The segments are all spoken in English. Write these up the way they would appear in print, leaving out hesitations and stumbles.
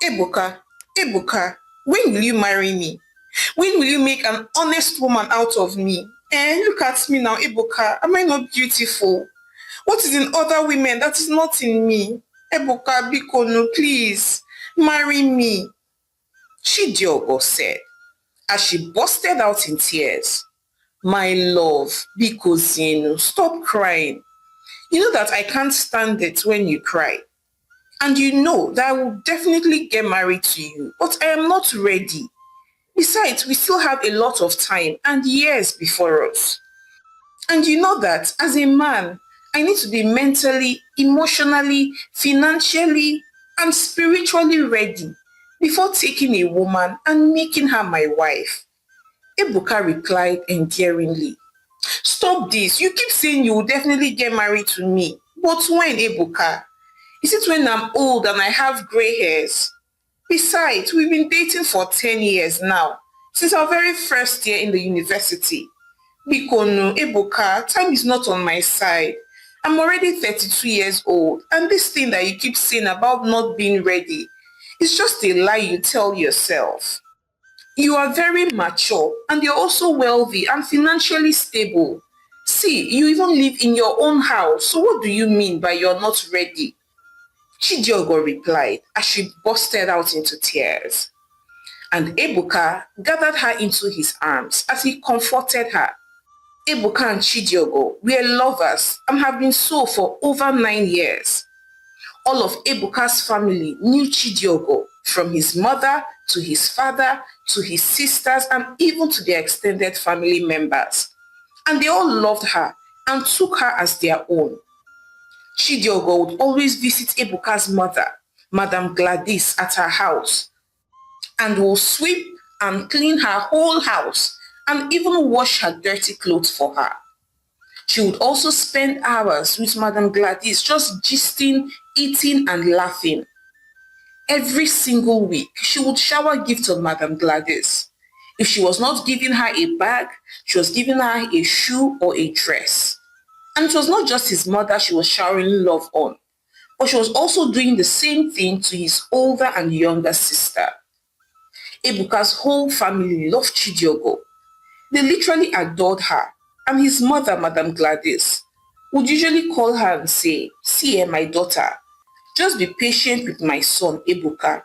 Ebuka, Ebuka, when will you marry me? When will you make an honest woman out of me? Look at me now, Ebuka. Am I not beautiful? What is in other women that is not in me? Ebuka, Bikono, please, marry me. Chidiogo said, as she bursted out in tears. My love, Biko stop crying. You know that I can't stand it when you cry. And you know that I will definitely get married to you, but I am not ready. Besides, we still have a lot of time and years before us. And you know that as a man, I need to be mentally, emotionally, financially, and spiritually ready before taking a woman and making her my wife. Ebuka replied endearingly, stop this. You keep saying you will definitely get married to me. But when, Ebuka? Is it when I'm old and I have gray hairs? Besides, we've been dating for 10 years now, since our very first year in the university. Bikono, Ebuka, time is not on my side. I'm already 32 years old, and this thing that you keep saying about not being ready is just a lie you tell yourself. You are very mature and you're also wealthy and financially stable. See, you even live in your own house, so what do you mean by you're not ready? Chidiogo replied as she bursted out into tears. And Ebuka gathered her into his arms as he comforted her. Ebuka and Chidiogo were lovers and have been so for over 9 years. All of Ebuka's family knew Chidiogo, from his mother to his father to his sisters and even to their extended family members. And they all loved her and took her as their own. Chidiogo would always visit Ebuka's mother, Madame Gladys, at her house and will sweep and clean her whole house and even wash her dirty clothes for her. She would also spend hours with Madame Gladys just gisting, eating and laughing. Every single week, she would shower gifts on Madame Gladys. If she was not giving her a bag, she was giving her a shoe or a dress. And it was not just his mother she was showering love on, but she was also doing the same thing to his older and younger sister. Ebuka's whole family loved Chidiogo. They literally adored her, and his mother, Madame Gladys, would usually call her and say, see my daughter, just be patient with my son, Ebuka.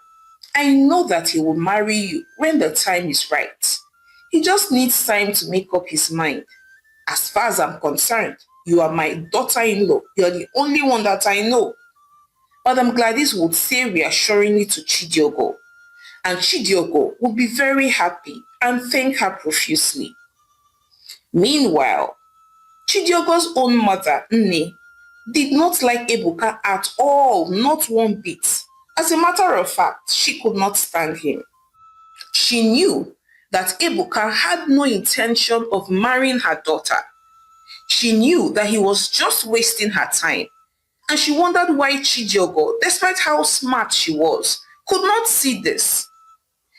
I know that he will marry you when the time is right. He just needs time to make up his mind. As far as I'm concerned, you are my daughter-in-law. You are the only one that I know. Madame Gladys would say reassuringly to Chidiogo, and Chidiogo would be very happy and thank her profusely. Meanwhile, Chidiogo's own mother, Nne, did not like Ebuka at all, not one bit. As a matter of fact, she could not stand him. She knew that Ebuka had no intention of marrying her daughter. She knew that he was just wasting her time, and she wondered why Chidiogo, despite how smart she was, could not see this.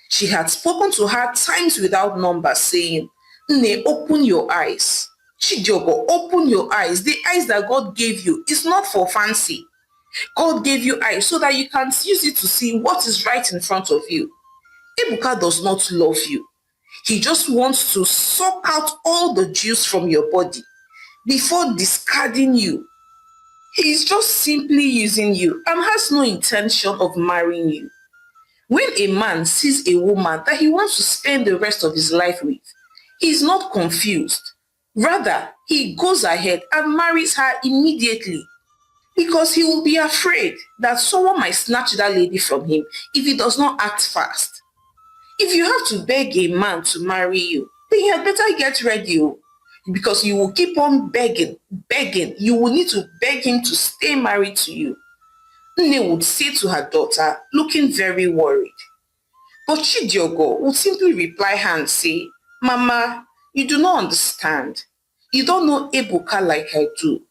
She had spoken to her times without number, saying, Nne, open your eyes. Chidiogo, open your eyes. The eyes that God gave you is not for fancy. God gave you eyes so that you can use it to see what is right in front of you. Ebuka does not love you. He just wants to suck out all the juice from your body before discarding you. He is just simply using you and has no intention of marrying you. When a man sees a woman that he wants to spend the rest of his life with, he is not confused. Rather, he goes ahead and marries her immediately because he will be afraid that someone might snatch that lady from him if he does not act fast. If you have to beg a man to marry you, then you had better get ready, because you will keep on begging, begging. You will need to beg him to stay married to you. Nne would say to her daughter, looking very worried. But Chidiogo would simply reply her and say, Mama, you do not understand. You don't know Ebuka like I do.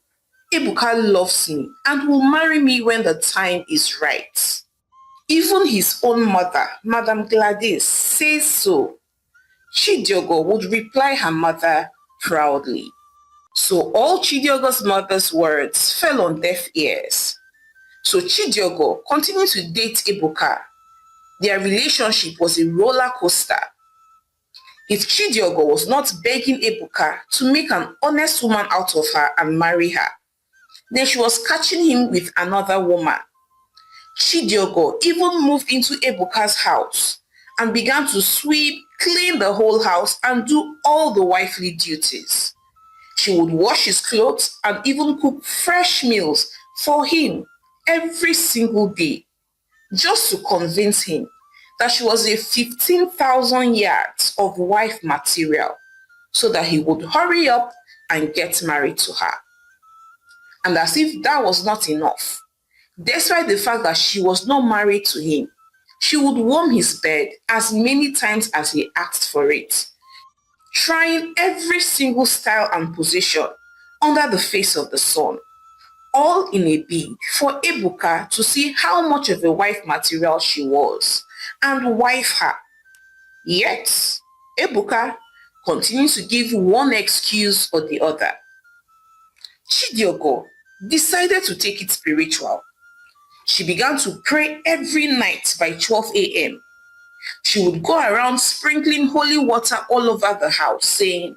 Ebuka loves me and will marry me when the time is right. Even his own mother, Madame Gladys, says so. Chidiogo would reply her mother proudly. So all Chidiogo's mother's words fell on deaf ears. So Chidiogo continued to date Ebuka. Their relationship was a roller coaster. If Chidiogo was not begging Ebuka to make an honest woman out of her and marry her, then she was catching him with another woman. Chidiogo even moved into Ebuka's house and began to sweep, clean the whole house and do all the wifely duties. She would wash his clothes and even cook fresh meals for him every single day, just to convince him that she was a 15,000 yards of wife material so that he would hurry up and get married to her. And as if that was not enough, despite the fact that she was not married to him, she would warm his bed as many times as he asked for it, trying every single style and position under the face of the sun, all in a bid for Ebuka to see how much of a wife material she was and wife her. Yet, Ebuka continues to give one excuse or the other. Chidiogo decided to take it spiritual. She began to pray every night by 12 a.m. She would go around sprinkling holy water all over the house, saying,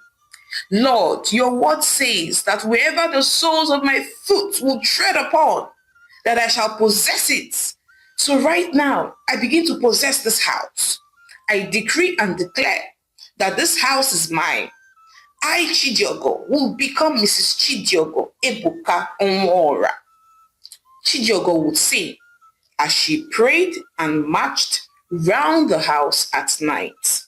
Lord, your word says that wherever the soles of my foot will tread upon, that I shall possess it. So right now, I begin to possess this house. I decree and declare that this house is mine. I, Chidiogo, will become Mrs. Chidiogo Ebuka Onwora. Chidiogo would sing as she prayed and marched round the house at night.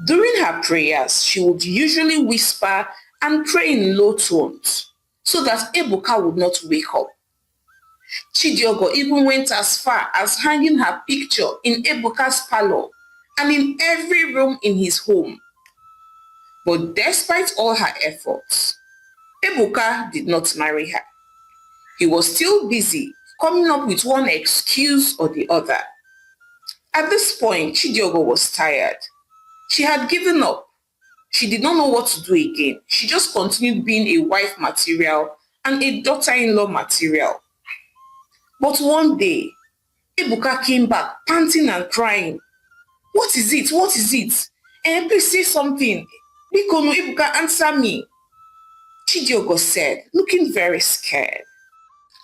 During her prayers, she would usually whisper and pray in low tones so that Ebuka would not wake up. Chidiogo even went as far as hanging her picture in Ebuka's parlor and in every room in his home. But despite all her efforts, Ebuka did not marry her. He was still busy coming up with one excuse or the other. At this point, Chidiogo was tired. She had given up. She did not know what to do again. She just continued being a wife material and a daughter-in-law material. But one day, Ebuka came back panting and crying. What is it? What is it? And please say something. Bikono, Ebuka, answer me. Chidiogo said, looking very scared.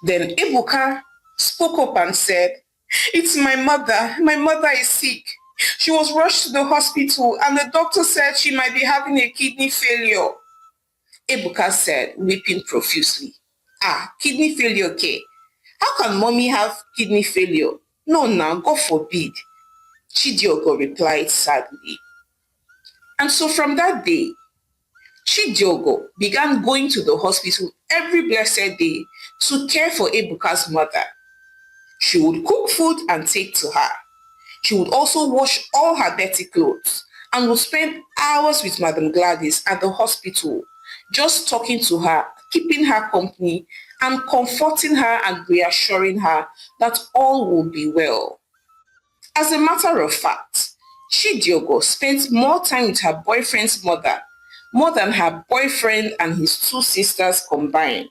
Then Ebuka spoke up and said, It's my mother. My mother is sick. She was rushed to the hospital and the doctor said she might be having a kidney failure. Ebuka said, weeping profusely. Kidney failure, okay. How can mommy have kidney failure? No, now, God forbid. Chidiogo replied sadly. And so from that day, Chidiogo began going to the hospital every blessed day to care for Ebuka's mother. She would cook food and take to her. She would also wash all her dirty clothes and would spend hours with Madam Gladys at the hospital, just talking to her, keeping her company, and comforting her and reassuring her that all will be well. As a matter of fact, Chidiogo spent more time with her boyfriend's mother more than her boyfriend and his two sisters combined.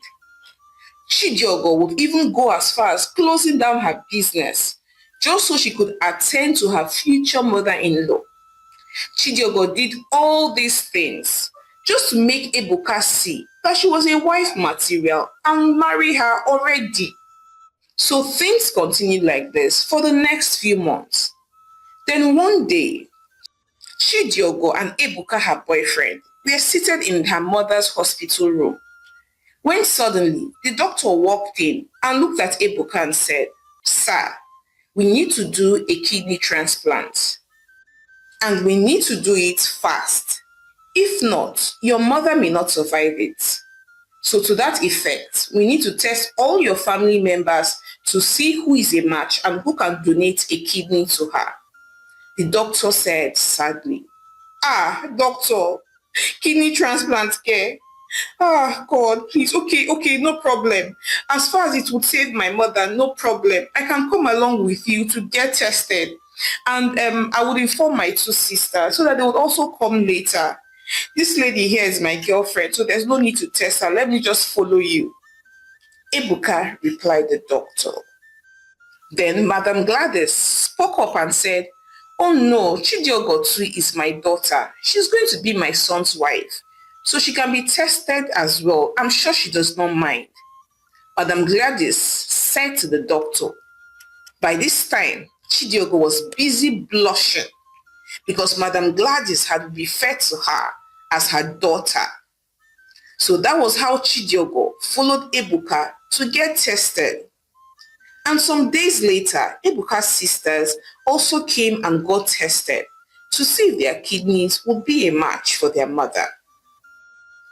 Chidiogo would even go as far as closing down her business just so she could attend to her future mother-in-law. Chidiogo did all these things just to make Ebuka see that she was a wife material and marry her already. So things continued like this for the next few months. Then one day, Chidiogo and Ebuka, her boyfriend, were seated in her mother's hospital room when suddenly the doctor walked in and looked at Ebuka and said, Sir, we need to do a kidney transplant. And we need to do it fast. If not, your mother may not survive it. So to that effect, we need to test all your family members to see who is a match and who can donate a kidney to her. The doctor said sadly, Doctor, kidney transplant care. God, please. Okay, no problem. As far as it would save my mother, no problem. I can come along with you to get tested. And I would inform my two sisters so that they would also come later. This lady here is my girlfriend, so there's no need to test her. Let me just follow you. Ebuka, replied the doctor. Then Madam Gladys spoke up and said, "Oh no, Chidiogo too is my daughter. She's going to be my son's wife. So she can be tested as well. I'm sure she does not mind." Madam Gladys said to the doctor. By this time, Chidiogo was busy blushing because Madam Gladys had referred to her as her daughter. So that was how Chidiogo followed Ebuka to get tested. And some days later, Ebuka's sisters also came and got tested to see if their kidneys would be a match for their mother.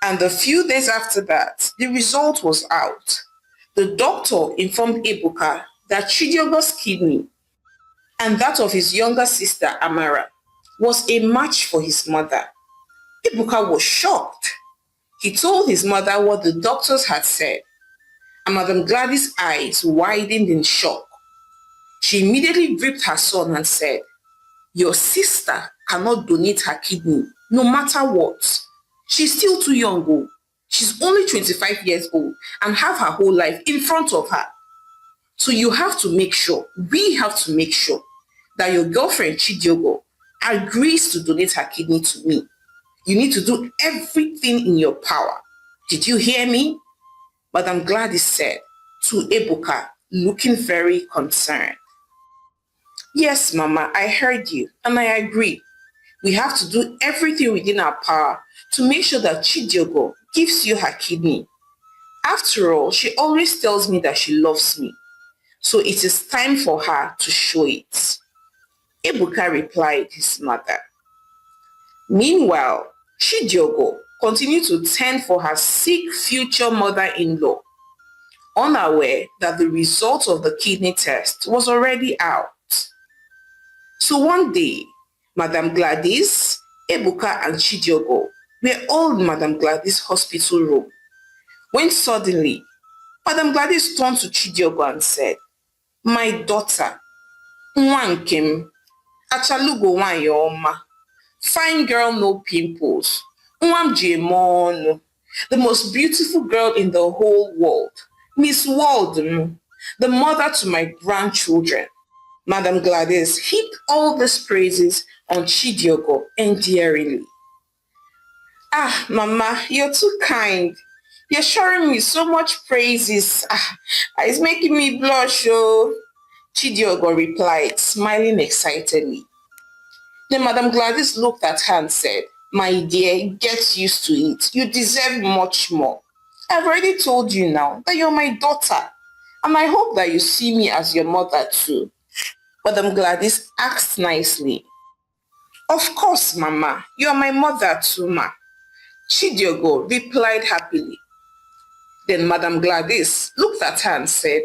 And a few days after that, the result was out. The doctor informed Ebuka that Chidiogo's kidney and that of his younger sister Amara was a match for his mother. Ebuka was shocked. He told his mother what the doctors had said, and Madam Gladys' eyes widened in shock. She immediately gripped her son and said, "Your sister cannot donate her kidney, no matter what. She's still too young. Oh. She's only 25 years old and have her whole life in front of her. So you have to make sure, we have to make sure that your girlfriend Chidiogo agrees to donate her kidney to me. You need to do everything in your power. Did you hear me?" Madam Gladys said to Ebuka, looking very concerned. "Yes, Mama, I heard you and I agree. We have to do everything within our power to make sure that Chidiogo gives you her kidney. After all, she always tells me that she loves me. So it is time for her to show it." Ebuka replied his mother. Meanwhile, Chidiogo continued to tend for her sick future mother-in-law, unaware that the result of the kidney test was already out. So one day, Madam Gladys, Ebuka and Chidiogo were all in Madam Gladys' hospital room when suddenly Madam Gladys turned to Chidiogo and said, "My daughter, Nwankem, Achalugo Wanyoma, fine girl, no pimples, Nwamjemonu, the most beautiful girl in the whole world, Miss Walden, the mother to my grandchildren." Madam Gladys heaped all these praises on Chidiogo endearingly. "Ah, Mama, you're too kind. You're showering me so much praises. It's making me blush, oh." Chidiogo replied, smiling excitedly. Then Madam Gladys looked at her and said, "My dear, get used to it. You deserve much more. I've already told you now that you're my daughter, and I hope that you see me as your mother too." Madam Gladys asked nicely. "Of course, Mama, you're my mother too, ma." Chidiogo replied happily. Then Madam Gladys looked at her and said,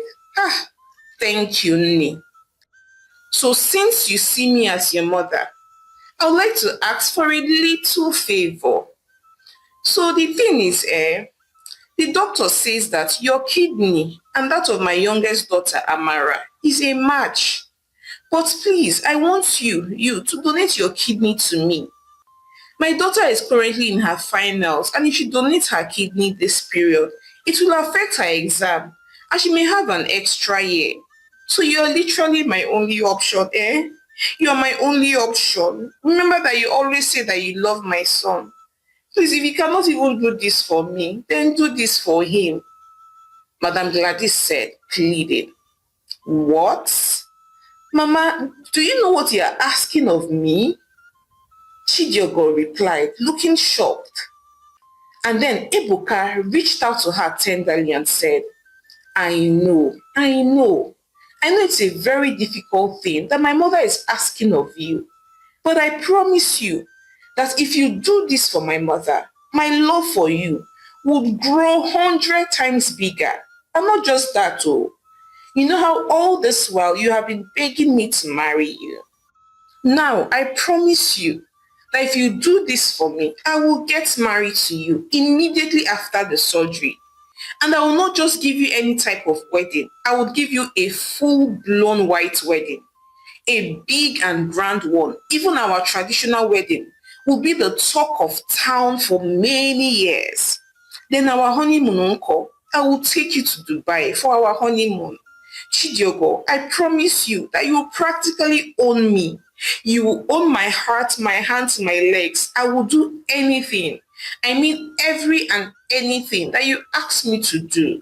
"Thank you, Nni. So since you see me as your mother, I would like to ask for a little favor. So the thing is, the doctor says that your kidney and that of my youngest daughter, Amara, is a match. But please, I want you to donate your kidney to me. My daughter is currently in her finals, and if she donates her kidney this period, it will affect her exam, and she may have an extra year. So you're literally my only option, eh? You're my only option. Remember that you always say that you love my son. Please, if you cannot even do this for me, then do this for him." Madam Gladys said, pleading. "What? Mama, do you know what you are asking of me?" Chidiogo replied, looking shocked. And then Ebuka reached out to her tenderly and said, I know. I know it's a very difficult thing that my mother is asking of you. But I promise you that if you do this for my mother, my love for you would grow 100 times bigger. And not just that, oh. You know how all this while you have been begging me to marry you. Now, I promise you that if you do this for me, I will get married to you immediately after the surgery. And I will not just give you any type of wedding. I will give you a full-blown white wedding. A big and grand one. Even our traditional wedding will be the talk of town for many years. Then our honeymoon, uncle, I will take you to Dubai for our honeymoon. Chidiogo, I promise you that you will practically own me. You will own my heart, my hands, my legs. I will do anything. I mean every and anything that you ask me to do.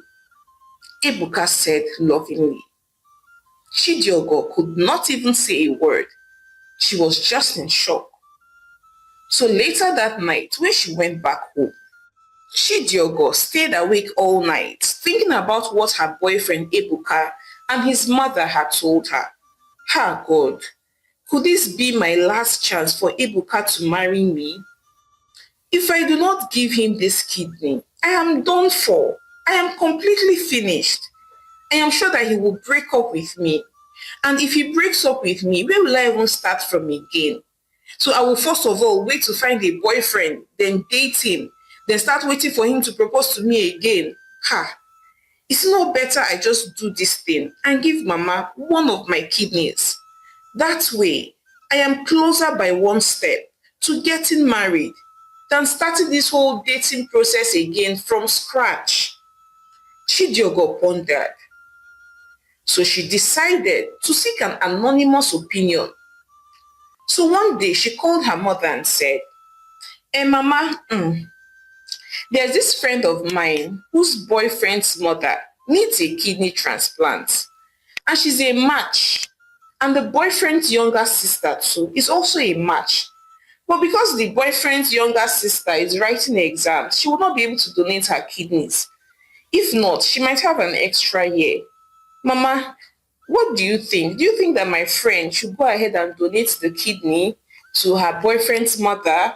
Ebuka said lovingly. Chidiogo could not even say a word. She was just in shock. So later that night, when she went back home, Chidiogo stayed awake all night thinking about what her boyfriend Ebuka and his mother had told her. Ah God, could this be my last chance for Ebuka to marry me? If I do not give him this kidney, I am done for. I am completely finished. I am sure that he will break up with me. And if he breaks up with me, where will I even start from again? So I will first of all wait to find a boyfriend, then date him, then start waiting for him to propose to me again. Ha! It's no better I just do this thing and give Mama one of my kidneys. That way, I am closer by one step to getting married than starting this whole dating process again from scratch. Chidiogo pondered. So she decided to seek an anonymous opinion. So one day she called her mother and said, Mama, there's this friend of mine whose boyfriend's mother needs a kidney transplant. And she's a match. And the boyfriend's younger sister too is also a match. But because the boyfriend's younger sister is writing exams, she will not be able to donate her kidneys. If not, she might have an extra year. Mama, what do you think? Do you think that my friend should go ahead and donate the kidney to her boyfriend's mother?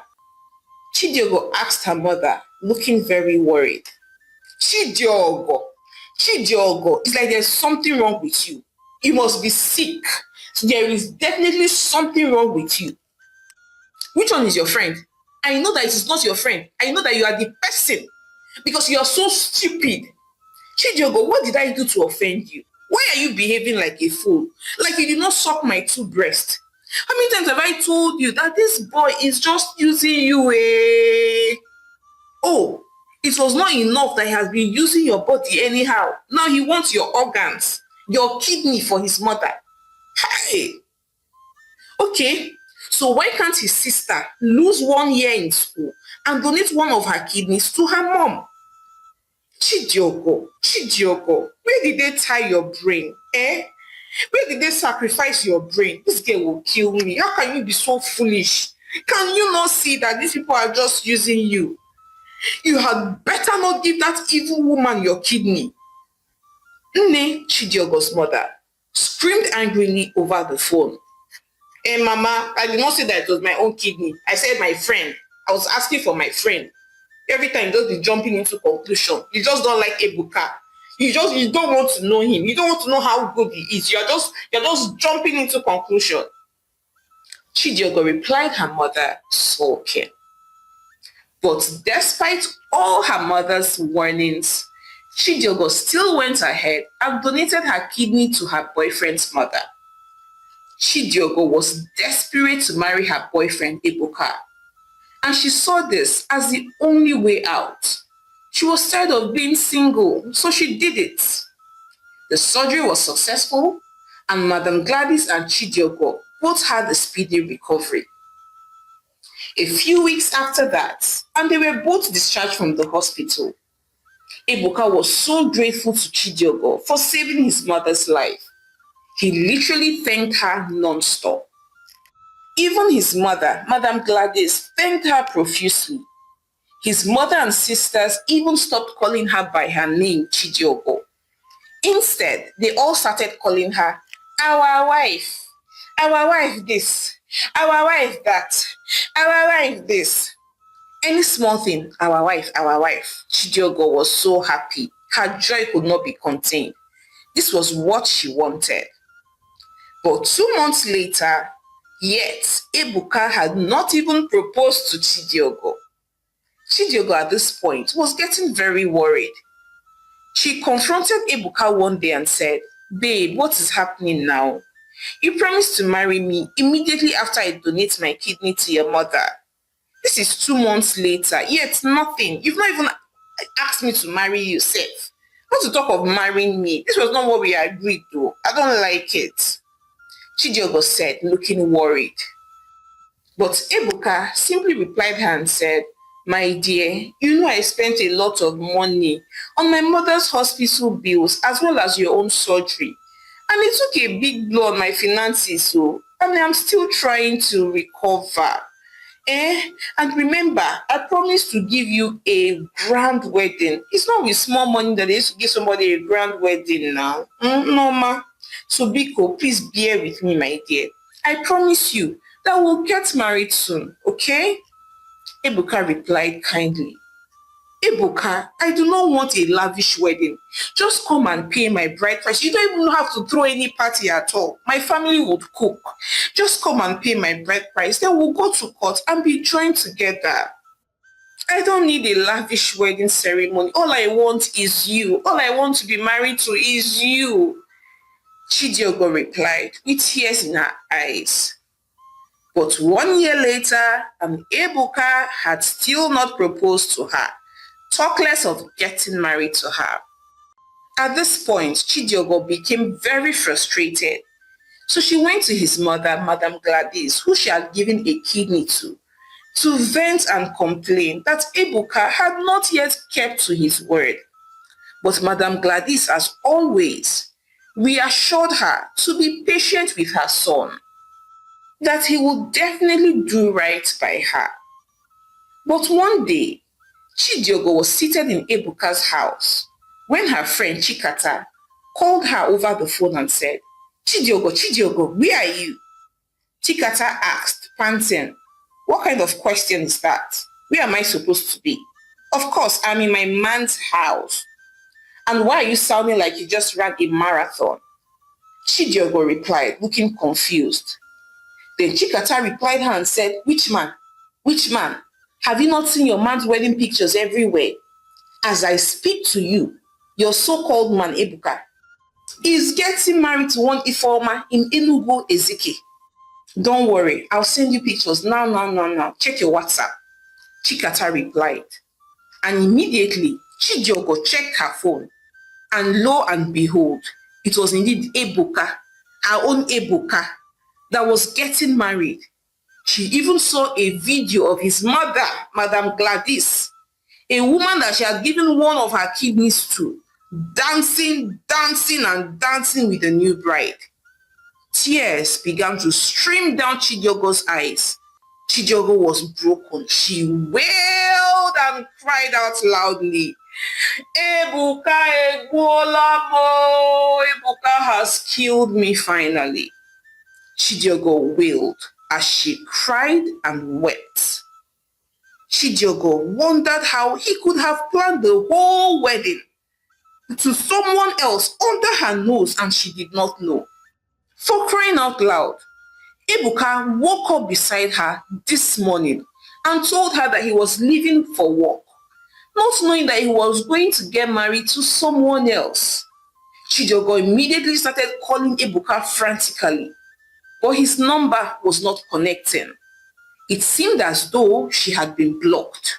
Chidiogo asked her mother, looking very worried. Chidiogo, Chidiogo, it's like there's something wrong with you. You must be sick. There is definitely something wrong with you. Which one is your friend? I know that it is not your friend. I know that you are the person because you are so stupid. Chidiogo, what did I do to offend you? Why are you behaving like a fool? Like you did not suck my two breasts. How many times have I told you that this boy is just using you? Oh, it was not enough that he has been using your body anyhow. Now he wants your organs, your kidney for his mother. Hey, okay. So why can't his sister lose 1 year in school and donate one of her kidneys to her mom? Chidiogo, where did they tie your brain? Where did they sacrifice your brain? This girl will kill me. How can you be so foolish? Can you not see that these people are just using you? You had better not give that evil woman your kidney. Nne, Chidiogo's mother, screamed angrily over the phone. Mama, I did not say that it was my own kidney. I said my friend. I was asking for my friend. Every time you just be jumping into conclusion. You just don't like Ebuka. You don't want to know him. You don't want to know how good he is. You're just jumping into conclusion. Chidiogo replied her mother, sulking. But despite all her mother's warnings, Chidiogo still went ahead and donated her kidney to her boyfriend's mother. Chidiogo was desperate to marry her boyfriend Ebuka, and she saw this as the only way out. She was tired of being single, so she did it. The surgery was successful, and Madam Gladys and Chidiogo both had a speedy recovery. A few weeks after that, and they were both discharged from the hospital. Ebuka was so grateful to Chidiogo for saving his mother's life. He literally thanked her non-stop. Even his mother, Madam Gladys, thanked her profusely. His mother and sisters even stopped calling her by her name, Chidiogo. Instead, they all started calling her our wife this, our wife that, our wife this. Any small thing, our wife. Chidiogo was so happy. Her joy could not be contained. This was what she wanted. But 2 months later, yet Ebuka had not even proposed to Chidiogo. Chidiogo at this point was getting very worried. She confronted Ebuka one day and said, "Babe, what is happening now? You promised to marry me immediately after I donate my kidney to your mother. This is 2 months later, yet nothing. You've not even asked me to marry you, Seth. Not to talk of marrying me. This was not what we agreed to. I don't like it. Chidiogo said, looking worried. But Ebuka simply replied her and said, my dear, you know I spent a lot of money on my mother's hospital bills as well as your own surgery. And it took a big blow on my finances, so and I'm still trying to recover. And remember, I promised to give you a grand wedding. It's not with small money that they used to give somebody a grand wedding now. No, ma. So, Biko, please bear with me, my dear. I promise you that we'll get married soon, okay? Ebuka replied kindly. Ebuka, I do not want a lavish wedding. Just come and pay my bride price. You don't even have to throw any party at all. My family would cook. Just come and pay my bride price. Then we'll go to court and be joined together. I don't need a lavish wedding ceremony. All I want is you. All I want to be married to is you. Chidiogo replied with tears in her eyes. But 1 year later, Ebuka had still not proposed to her. Talk less of getting married to her. At this point, Chidiogo became very frustrated. So she went to his mother, Madame Gladys, who she had given a kidney to vent and complain that Ebuka had not yet kept to his word. But Madame Gladys, as always, reassured her to be patient with her son, that he would definitely do right by her. But one day, Chidiogo was seated in Ebuka's house when her friend Chikata called her over the phone and said, Chidiogo, where are you? Chikata asked, panting, what kind of question is that? Where am I supposed to be? Of course, I'm in my man's house. And why are you sounding like you just ran a marathon? Chidiogo replied, looking confused. Then Chikata replied her and said, which man? Which man? Have you not seen your man's wedding pictures everywhere? As I speak to you, your so-called man Ebuka is getting married to one Ifeoma in Enugu Ezike. Don't worry, I'll send you pictures now. Check your WhatsApp. Chikata replied. And immediately, Chidiogo checked her phone. And lo and behold, it was indeed Ebuka, our own Ebuka, that was getting married. She even saw a video of his mother, Madame Gladys, a woman that she had given one of her kidneys to, dancing with the new bride. Tears began to stream down Chidiogo's eyes. Chidiogo was broken. She wailed and cried out loudly, Ebuka Egwolamo, Ebuka has killed me finally. Chidiogo wailed as she cried and wept. Chidiogo wondered how he could have planned the whole wedding to someone else under her nose and she did not know. For crying out loud, Ebuka woke up beside her this morning and told her that he was leaving for work, not knowing that he was going to get married to someone else. Chidiogo immediately started calling Ebuka frantically, but his number was not connecting. It seemed as though she had been blocked.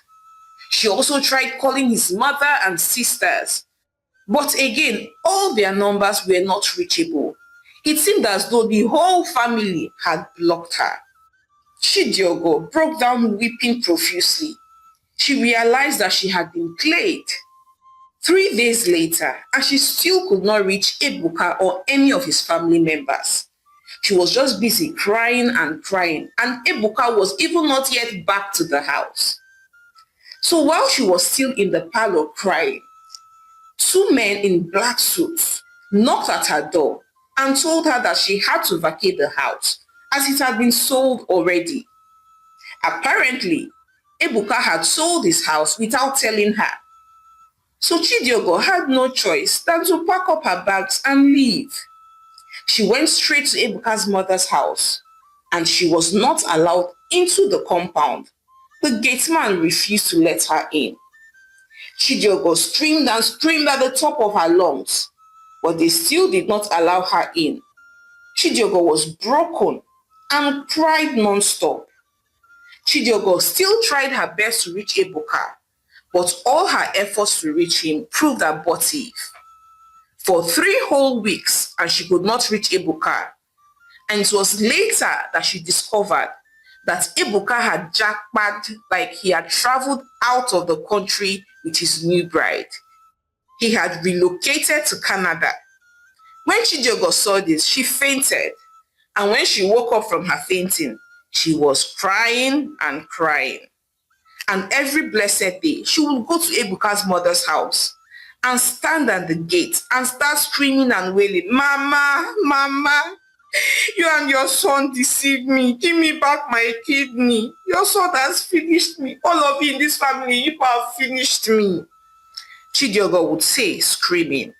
She also tried calling his mother and sisters, but again, all their numbers were not reachable. It seemed as though the whole family had blocked her. Chidiogo broke down weeping profusely. She realized that she had been played. 3 days later, and she still could not reach Ebuka or any of his family members. She was just busy crying, and Ebuka was even not yet back to the house. So while she was still in the parlor crying, 2 men in black suits knocked at her door and told her that she had to vacate the house as it had been sold already. Apparently, Ebuka had sold his house without telling her. So Chidiogo had no choice than to pack up her bags and leave. She went straight to Ebuka's mother's house and she was not allowed into the compound. The gateman refused to let her in. Chidiogo screamed and screamed at the top of her lungs, but they still did not allow her in. Chidiogo was broken and cried non-stop. Chidiogo still tried her best to reach Ebuka, but all her efforts to reach him proved abortive. for 3 whole weeks and she could not reach Ebuka. And it was later that she discovered that Ebuka had jackpot, like he had traveled out of the country with his new bride. He had relocated to Canada. When Chidiogo saw this, she fainted. And when she woke up from her fainting, she was crying and crying. And every blessed day, she would go to Ebuka's mother's house and stand at the gate and start screaming and wailing, "Mama, Mama, you and your son deceived me. Give me back my kidney. Your son has finished me. All of you in this family, you have finished me." Chidiogo would say, screaming.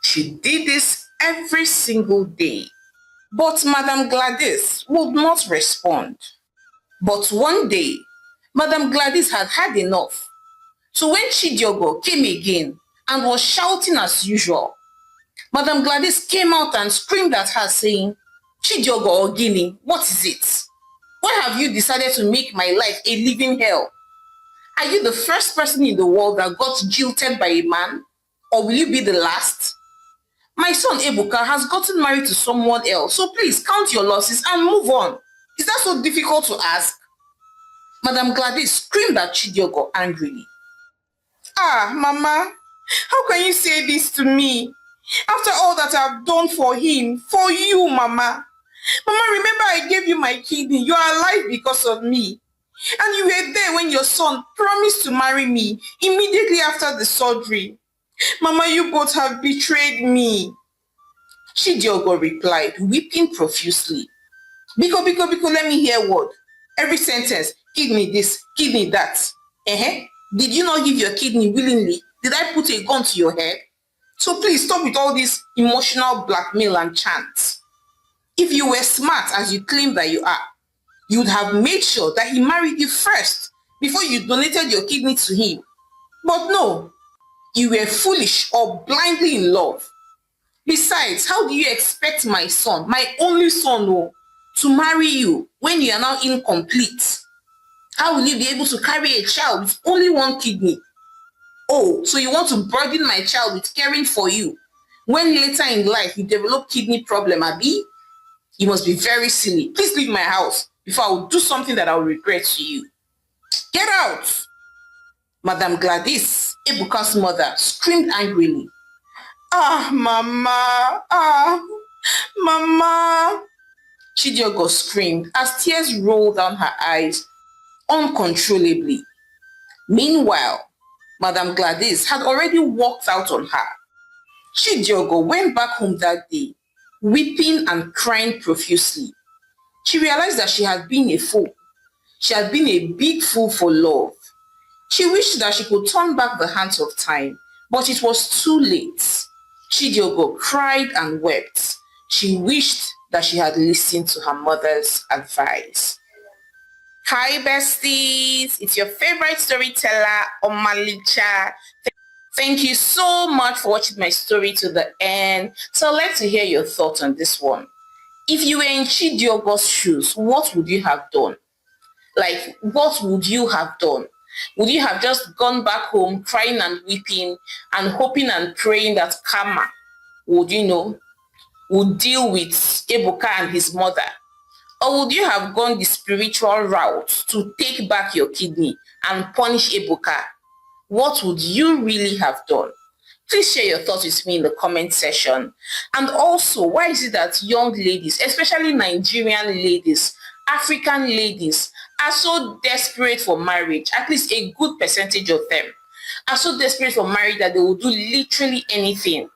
She did this every single day. But Madame Gladys would not respond. But one day, Madame Gladys had had enough. So when Chidiogo came again and was shouting as usual, Madame Gladys came out and screamed at her saying, "Chidiogo Ogini, what is it? Why have you decided to make my life a living hell? Are you the first person in the world that got jilted by a man? Or will you be the last? My son Ebuka has gotten married to someone else, so please count your losses and move on. Is that so difficult to ask?" Madame Gladys screamed at Chidiogo angrily. "Ah, Mama, how can you say this to me? After all that I've done for him, for you, Mama. Mama, remember I gave you my kidney. You are alive because of me. And you were there when your son promised to marry me immediately after the surgery. Mama, you both have betrayed me." Chidiogo replied, weeping profusely. Biko, let me hear word. Every sentence, kidney this, kidney that. Did you not give your kidney willingly? Did I put a gun to your head? So please stop with all this emotional blackmail and chants. If you were smart as you claim that you are, you would have made sure that he married you first before you donated your kidney to him. But no, you were foolish or blindly in love. Besides, how do you expect my son, my only son, to marry you when you are now incomplete? How will you be able to carry a child with only one kidney? Oh, so you want to burden my child with caring for you when later in life you develop kidney problem, Abi? You must be very silly. Please leave my house before I will do something that I will regret to you. Get out! Madame Gladys, Ebuka's mother, screamed angrily. "Ah, Mama! Ah, Mama!" Chidiogo screamed as tears rolled down her eyes uncontrollably. Meanwhile, Madame Gladys had already walked out on her. Chidiogo went back home that day, weeping and crying profusely. She realized that she had been a fool. She had been a big fool for love. She wished that she could turn back the hands of time, but it was too late. Chidiogo cried and wept. She wished that she had listened to her mother's advice. Hi besties, it's your favorite storyteller, Omalicha. Thank you so much for watching my story to the end. So I'd like to hear your thoughts on this one. If you were in Chidiogo's shoes, what would you have done? Like, what would you have done? Would you have just gone back home crying and weeping and hoping and praying that karma would deal with Ebuka and his mother? Or would you have gone the spiritual route to take back your kidney and punish Ebuka? What would you really have done? Please share your thoughts with me in the comment section. And also, why is it that young ladies, especially Nigerian ladies, African ladies, are so desperate for marriage? At least a good percentage of them are so desperate for marriage that they will do literally anything.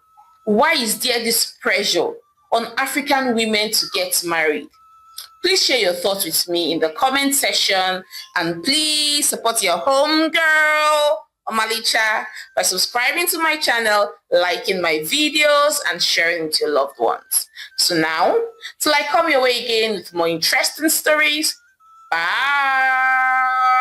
Why is there this pressure on African women to get married? Please share your thoughts with me in the comment section, and please support your homegirl, Omalicha, by subscribing to my channel, liking my videos, and sharing with your loved ones. So now, till I come your way again with more interesting stories, bye!